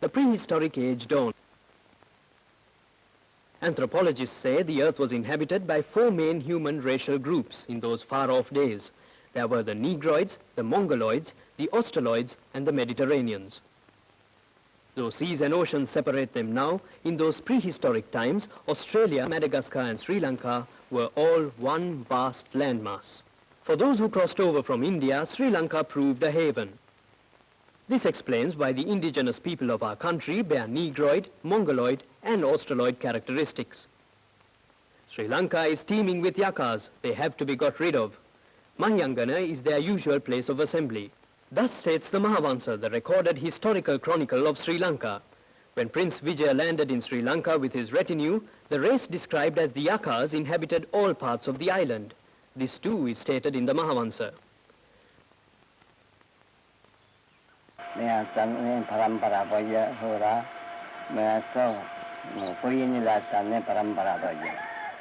The prehistoric age dawned. Anthropologists say the earth was inhabited by 4 main human racial groups in those far-off days. There were the Negroids, the Mongoloids, the Australoids, and the Mediterraneans. Though seas and oceans separate them now, in those prehistoric times, Australia, Madagascar, and Sri Lanka were all one vast landmass. For those who crossed over from India, Sri Lanka proved a haven. This explains why the indigenous people of our country bear Negroid, Mongoloid, and Australoid characteristics. Sri Lanka is teeming with yakas. They have to be got rid of. Mahayangana is their usual place of assembly. Thus states the Mahavansa, the recorded historical chronicle of Sri Lanka. When Prince Vijaya landed in Sri Lanka with his retinue, the race described as the yakas inhabited all parts of the island. This too is stated in the Mahavansa.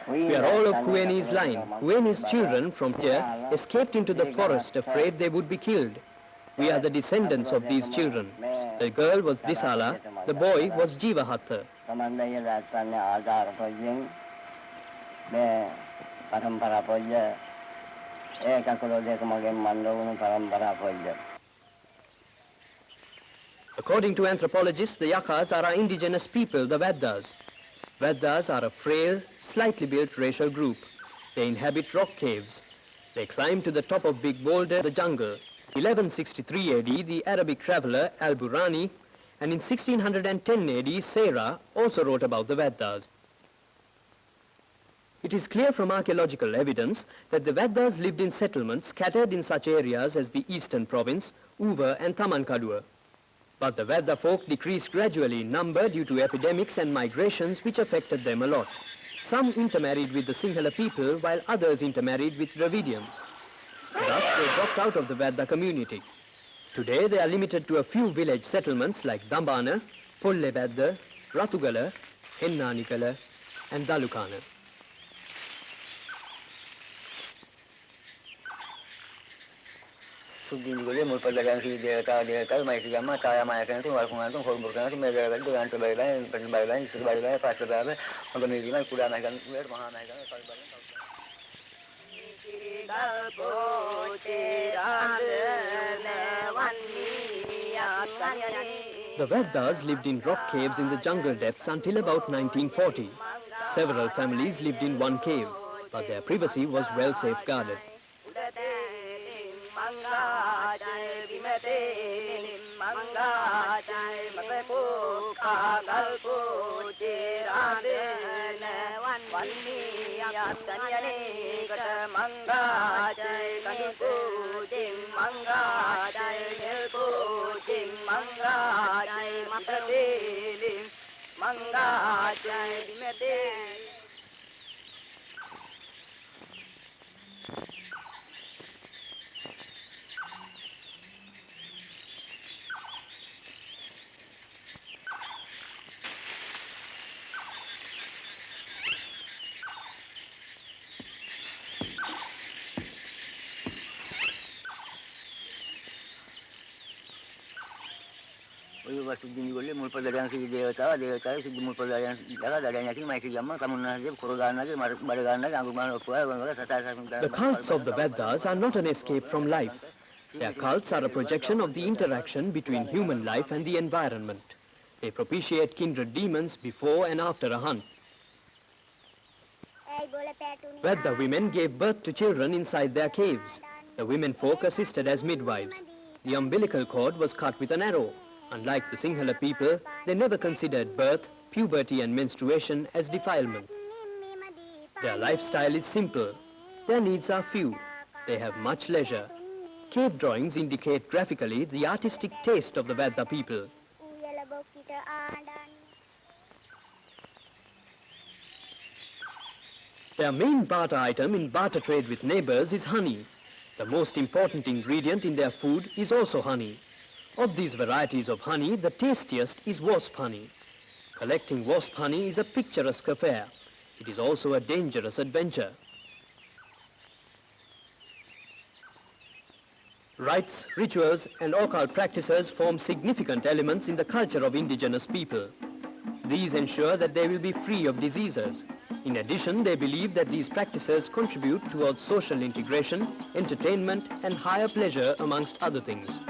We are all of Kueni's line. Kueni's children from here escaped into the forest afraid they would be killed. We are the descendants of these children. The girl was Disala, the boy was Jivahatta. According to anthropologists, the yakas are our indigenous people, the Vaddas. Vaddas are a frail, slightly built racial group. They inhabit rock caves. They climb to the top of big boulder, the jungle. 1163 AD, the Arabic traveller Al-Burani, and in 1610 AD, Serra also wrote about the Vaddas. It is clear from archaeological evidence that the Vaddas lived in settlements scattered in such areas as the Eastern Province, Uva and Tamankadua. But the Vadda folk decreased gradually in number due to epidemics and migrations which affected them a lot. Some intermarried with the Sinhala people while others intermarried with Dravidians. Thus they dropped out of the Vadda community. Today they are limited to a few village settlements like Dambana, Polle Vadda, Ratugala, Hennanikala and Dalukana. The Vaddas lived in rock caves in the jungle depths until about 1940. Several families lived in one cave, but their privacy was well safeguarded. The cults of the Vaddas are not an escape from life. Their cults are a projection of the interaction between human life and the environment. They propitiate kindred demons before and after a hunt. Vadda women gave birth to children inside their caves. The women folk assisted as midwives. The umbilical cord was cut with an arrow. Unlike the Sinhala people, they never considered birth, puberty and menstruation as defilement. Their lifestyle is simple. Their needs are few. They have much leisure. Cave drawings indicate graphically the artistic taste of the Vadda people. Their main barter item in barter trade with neighbors is honey. The most important ingredient in their food is also honey. Of these varieties of honey, the tastiest is wasp honey. Collecting wasp honey is a picturesque affair. It is also a dangerous adventure. Rites, rituals, and occult practices form significant elements in the culture of indigenous people. These ensure that they will be free of diseases. In addition, they believe that these practices contribute towards social integration, entertainment, and higher pleasure, amongst other things.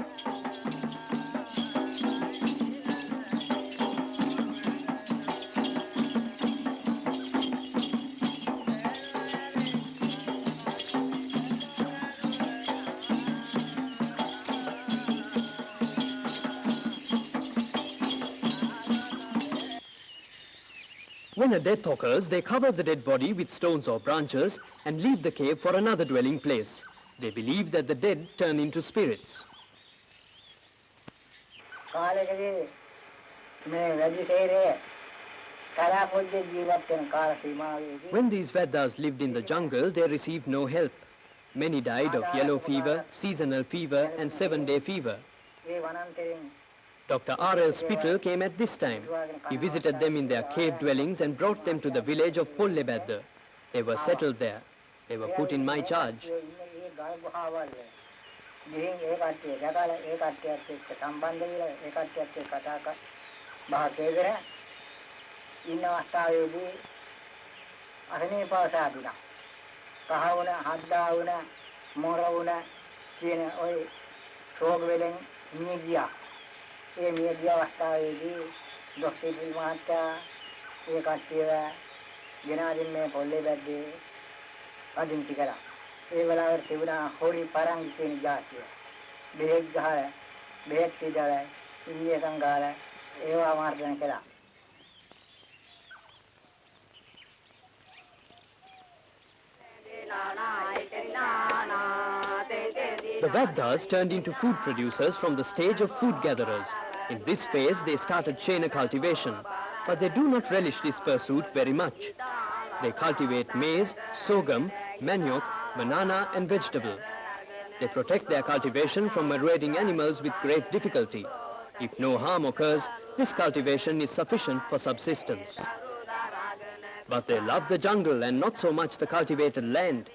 When a death occurs, they cover the dead body with stones or branches and leave the cave for another dwelling place. They believe that the dead turn into spirits. When these Vaddas lived in the jungle, they received no help. Many died of yellow fever, seasonal fever, and 7-day fever. Dr. R.L. Spittle came at this time. He visited them in their cave dwellings and brought them to the village of Pollebadda. They were settled there. They were put in my charge. ඒ මියගිය අවස්ථාවේදී doctor මහත්තයා ඒ කට්ටියව ගෙනාදින් මේ පොල්ලේ බැද්දේ අදින්ති කරා. ඒ වෙලාවට තිබුණා හොරි පරංගි කියන જાතිය. බෙහෙත් ගහලා බෙහෙත් පිටලා ඉන්දියකම් ගාලා ඒවා මාර්ජන කළා. The Vaddas turned into food producers from the stage of food gatherers. In this phase, they started chaina cultivation, but they do not relish this pursuit very much. They cultivate maize, sorghum, manioc, banana, and vegetable. They protect their cultivation from marauding animals with great difficulty. If no harm occurs, this cultivation is sufficient for subsistence. But they love the jungle and not so much the cultivated land.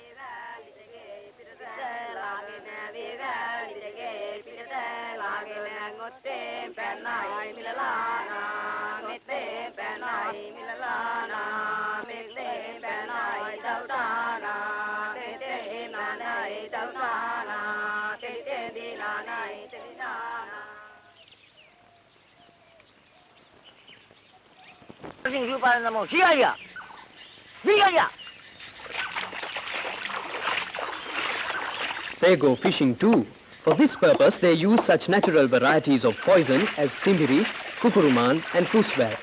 They go fishing too. For this purpose, they use such natural varieties of poison as timbiri, kukuruman, and puswag.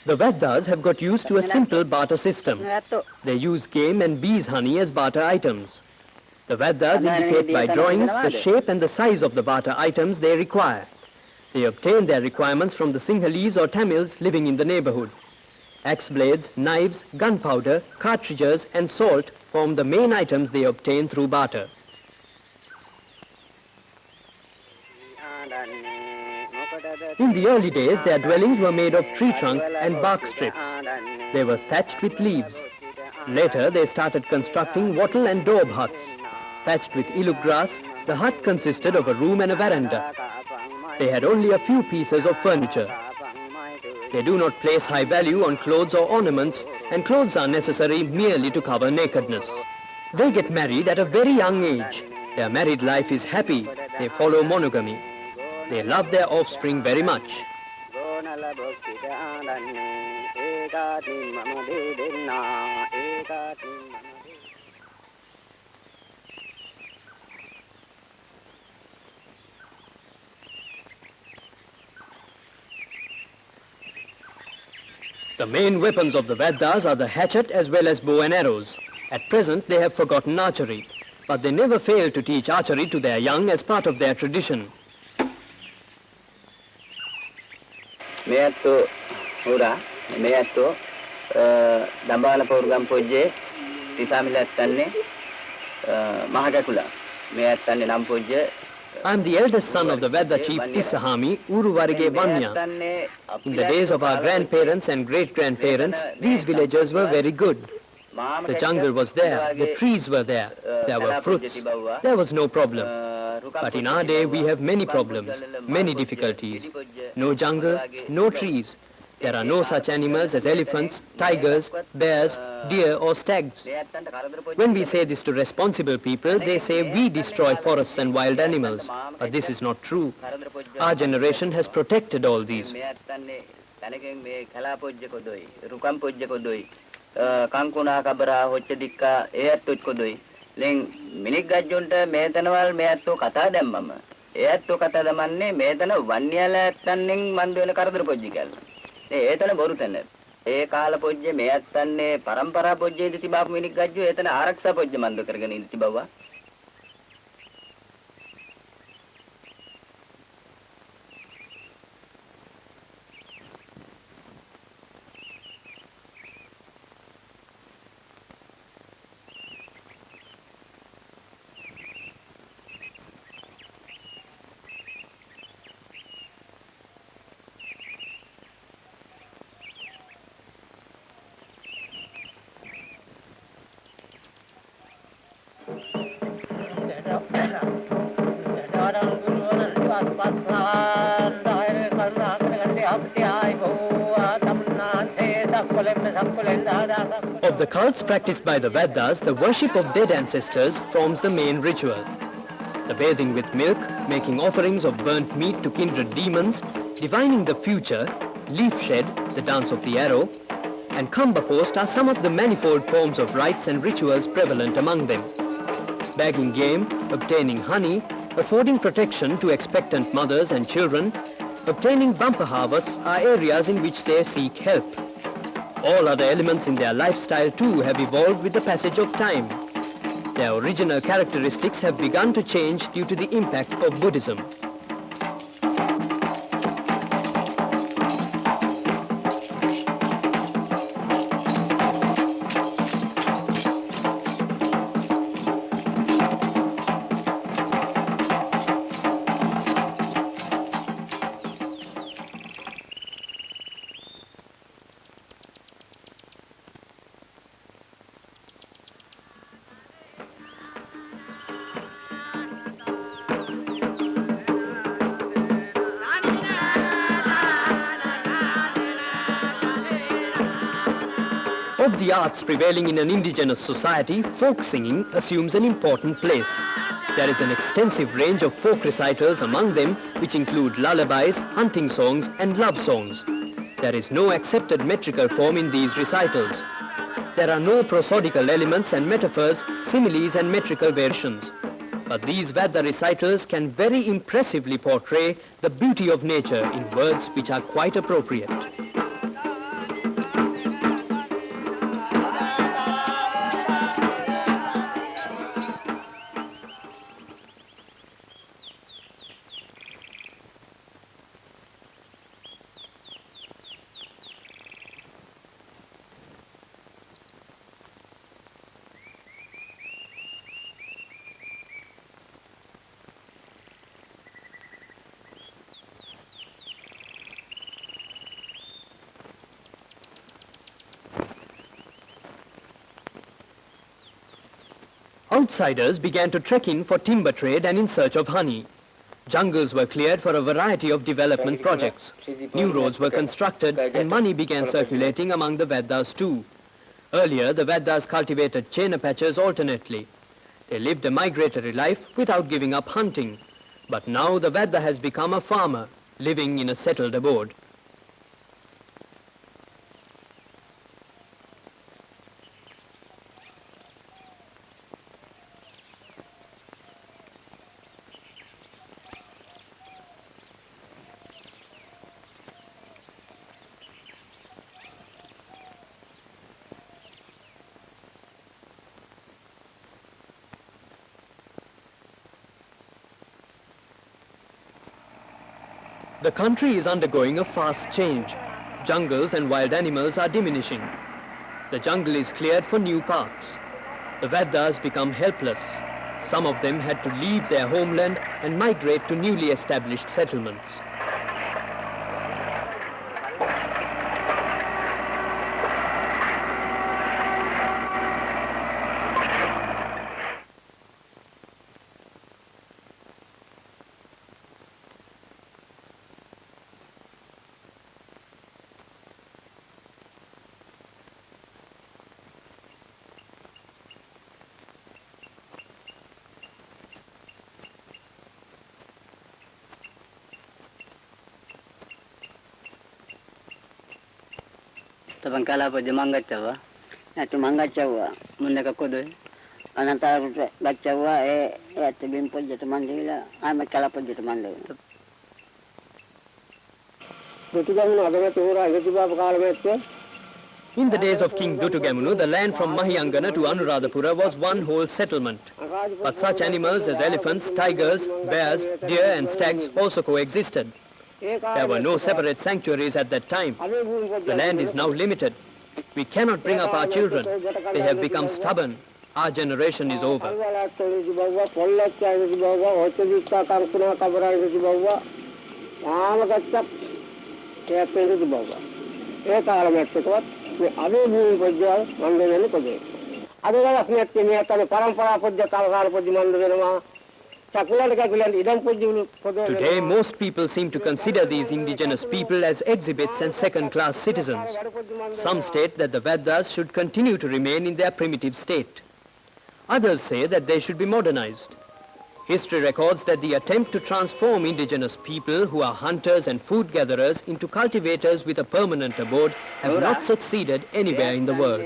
The Vaddas have got used to a simple barter system. They use game and bees' honey as barter items. The Vaddas indicate by drawings the shape and the size of the barter items they require. They obtain their requirements from the Sinhalese or Tamils living in the neighborhood. Axe blades, knives, gunpowder, cartridges, and salt form the main items they obtain through barter. In the early days, their dwellings were made of tree trunk and bark strips. They were thatched with leaves. Later, they started constructing wattle and daub huts. Thatched with iluk grass, the hut consisted of a room and a veranda. They had only a few pieces of furniture. They do not place high value on clothes or ornaments, and clothes are necessary merely to cover nakedness. They get married at a very young age. Their married life is happy. They follow monogamy. They love their offspring very much. The main weapons of the Vaddas are the hatchet as well as bow and arrows. At present, they have forgotten archery, but they never fail to teach archery to their young as part of their tradition. Meatto ura, meatto dambana program pojje tisamila tanne mahagakula meattanne nam pojje. I am the eldest son of the Vadda chief Tissahami, Uruvarige Vanya. In the days of our grandparents and great-grandparents, these villagers were very good. The jungle was there, the trees were there, there were fruits, there was no problem. But in our day we have many problems, many difficulties. No jungle, no trees. There are no such animals as elephants, tigers, bears, deer or stags. When we say this to responsible people, they say we destroy forests and wild animals. But this is not true. Our generation has protected all these. Kankuna kabara hocce dikka eatto kodoi len minik gajjonta metanawal meatto kata dammama eatto kata damanne metana Wanniyala-Aettonnen mandu වෙන කරදර පොජ්ජි කියලා. ඒතන බොරු තැන. ඒ කාල පොජ්ජේ මෙයත්තන්නේ පරම්පරා පොජ්ජේ ඉඳි තිබාපු මිනික් ගජ්ජෝ ඒතන ආරක්ෂා පොජ්ජ මන්ද කරගෙන ඉඳි තිබවවා. Of the cults practiced by the Vaddas, the worship of dead ancestors forms the main ritual. The bathing with milk, making offerings of burnt meat to kindred demons, divining the future, leaf shed, the dance of the arrow, and kamba post are some of the manifold forms of rites and rituals prevalent among them. Bagging game, obtaining honey, affording protection to expectant mothers and children, obtaining bumper harvests are areas in which they seek help. All other elements in their lifestyle too have evolved with the passage of time. Their original characteristics have begun to change due to the impact of Buddhism. Of the arts prevailing in an indigenous society, folk singing assumes an important place. There is an extensive range of folk recitals among them, which include lullabies, hunting songs and love songs. There is no accepted metrical form in these recitals. There are no prosodical elements and metaphors, similes and metrical variations. But these Vadda recitals can very impressively portray the beauty of nature in words which are quite appropriate. Outsiders began to trek in for timber trade and in search of honey. Jungles were cleared for a variety of development projects. New roads were constructed and money began circulating among the Vaddas too. Earlier, the Vaddas cultivated chena patches alternately. They lived a migratory life without giving up hunting. But now the Vadda has become a farmer, living in a settled abode. The country is undergoing a fast change. Jungles and wild animals are diminishing. The jungle is cleared for new parks. The Vaddas become helpless. Some of them had to leave their homeland and migrate to newly established settlements. Tabangkala po Mangachawa. At Mangachawa, Munakakodoy. Anantara Gachawa, at the Bimpo Mandela. I'm a Calapo Mandela. In the days of King Dutugamunu, the land from Mahiyangana to Anuradhapura was one whole settlement. But such animals as elephants, tigers, bears, deer and stags also coexisted. There were no separate sanctuaries at that time. The land is now limited. We cannot bring up our children. They have become stubborn. Our generation is over. Today, most people seem to consider these indigenous people as exhibits and second-class citizens. Some state that the Vaddas should continue to remain in their primitive state. Others say that they should be modernized. History records that the attempt to transform indigenous people who are hunters and food gatherers into cultivators with a permanent abode have not succeeded anywhere in the world.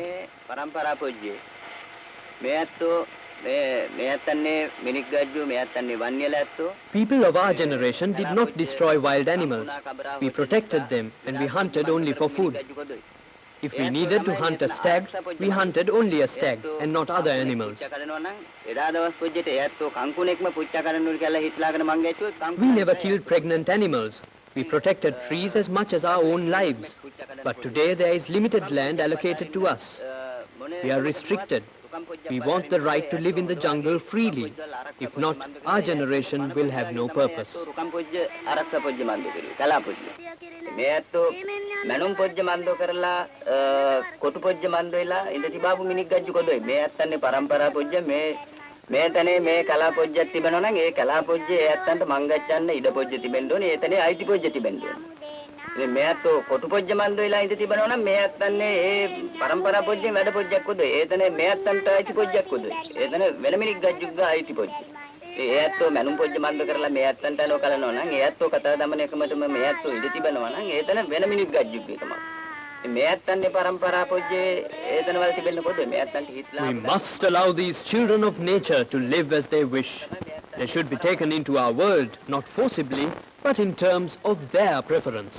People of our generation did not destroy wild animals. We protected them and we hunted only for food. If we needed to hunt a stag, we hunted only a stag and not other animals. We never killed pregnant animals. We protected trees as much as our own lives. But today there is limited land allocated to us. We are restricted. We want the right to live in the jungle freely. If not, our generation will have no purpose. මනුම් පොජ්ජ මන්දෝ කරලා කොටු පොජ්ජ මන්දෝ වෙලා ඉඳ තිබාපු මිනික් ගජ්ජු කොදොයි මේ ඇත්තන්නේ පරම්පරා පොජ්ජ මේ තනේ මේ කලා පොජ්ජක් තිබෙනවා නම් ඒ කලා පොජ්ජේ ඒ ඇත්තන්ට මං ගච්ඡන්න ඉඩ පොජ්ජ තිබෙන්න ඕනේ ඒ තනේ අයිති පොජ්ජ තිබෙන්න ඕනේ ඉතින් මේ ඇත්තෝ කොටු පොජ්ජ මන්දෝ වෙලා ඉඳ තිබෙනවා නම් මේ ඇත්තන්නේ ඒ පරම්පරා පොජ්ජෙන් වැඩ පොජ්ජක් කොදොයි ඒ තනේ මේ ඇත්තන්ට අයිති පොජ්ජක් කොදොයි ඒ තනේ වෙන මිනික් ගජ්ජුගේ අයිති පොජ්ජ ඒ ඇත්තෝ මනුම් පොජ්ජ මන්දෝ කරලා මේ ඇත්තන්ට ලෝ කලනවා නම් ඒ ඇත්තෝ කතා දමන එකමතම මේ ඇත්තෝ ඉඳ තිබෙනවා නම් ඒ තනේ වෙන මිනික් ගජ්ජුගේ තමයි We must allow these children of nature to live as they wish. They should be taken into our world, not forcibly, but in terms of their preference.